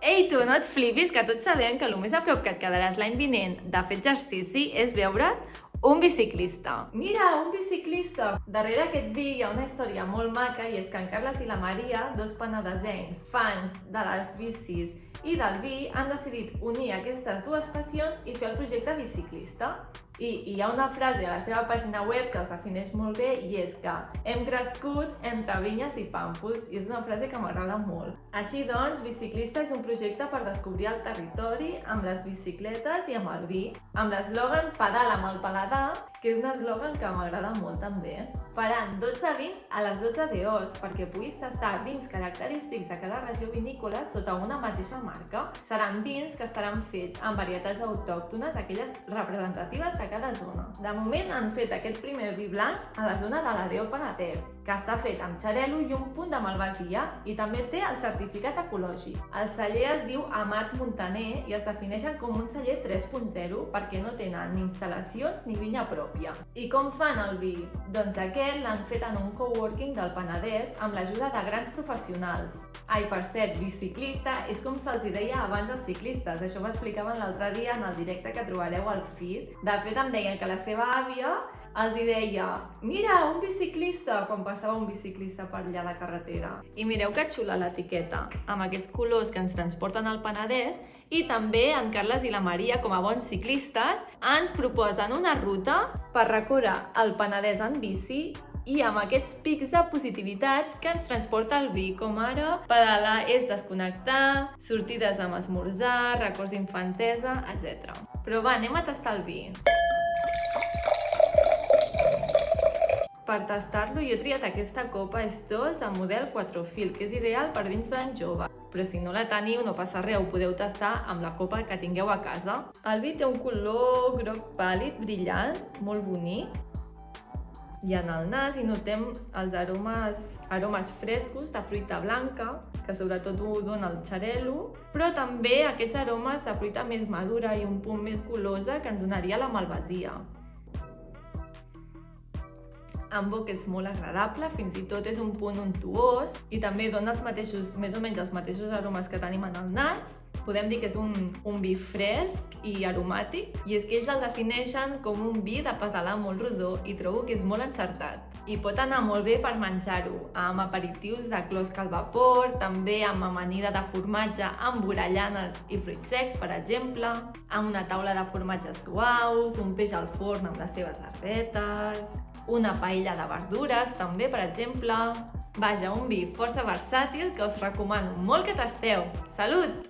Ei, tu, no et flipis, que tots sabem que el més a prop que et quedaràs l'any vinent de fer exercici és veure't un biciclista. Mira, un biciclista! Darrere aquest vi hi ha una història molt maca i és que en Carles i la Maria, dos penedesencs, fans de les bicis i del vi, han decidit unir aquestes dues passions i fer el projecte biciclista. I hi ha una frase a la seva pàgina web que els defineix molt bé i és que hem crescut entre vinyes i pàmpols, i és una frase que m'agrada molt. Així doncs, Biciclista és un projecte per descobrir el territori amb les bicicletes i amb el vi, amb l'eslògan Pedala amb el paladar, que és un eslògan que m'agrada molt també. Faran 12 vins a les 12 d'Os perquè puguis tastar vins característics de cada regió vinícola sota una mateixa marca. Seran vins que estaran fets amb varietats autòctones, aquelles representatives de cada zona. De moment han fet aquest primer vi blanc a la zona de l'Adeo Penedès, que està fet amb xarel·lo i un punt de malvasia i també té el certificat ecològic. El celler es diu Amat Montaner i es defineixen com un celler 3.0 perquè no tenen ni instal·lacions ni vinya pròpia. I com fan el vi? Doncs aquest l'han fet en un coworking del Penedès amb l'ajuda de grans professionals. Ai, per cert, biciclista és com se'ls deia abans als ciclistes. Això m'explicaven l'altre dia en el directe que trobareu al feed. De fet, em deien que la seva àvia els deia «Mira, un biciclista!» quan passava un biciclista per allà a la carretera. I mireu que xula l'etiqueta, amb aquests colors que ens transporten al Penedès, i també en Carles i la Maria, com a bons ciclistes, ens proposen una ruta per recórrer el Penedès en bici i amb aquests pics de positivitat que ens transporta el vi, com ara pedalar és desconnectar, sortides amb esmorzar, records d'infantesa, etc. Però va, anem a tastar el vi. Per tastar-lo jo he triat aquesta copa Estos en model 4 fil, que és ideal per vins blancs joves. Però si no la teniu, no passa res, ho podeu tastar amb la copa que tingueu a casa. El vi té un color groc pàl·lid, brillant, molt bonic. I en el nas hi notem els aromes frescos de fruita blanca, que sobretot ho dona el xarel·lo, però també aquests aromes de fruita més madura i un punt més golosa que ens donaria la malvasia. En boca és molt agradable, fins i tot és un punt untuós i també dona més o menys els mateixos aromes que tenim en el nas. Podem dir que és un vi fresc i aromàtic, i és que ells el defineixen com un vi de pedalar molt rodó i trobo que és molt encertat. I pot anar molt bé per menjar-ho, amb aperitius de closca al vapor, també amb amanida de formatge amb borellanes i fruits secs, per exemple, amb una taula de formatges suaus, un peix al forn amb les seves herbetes, una paella de verdures, també, per exemple. Vaja, un vi força versàtil que us recomano molt que tasteu. Salut!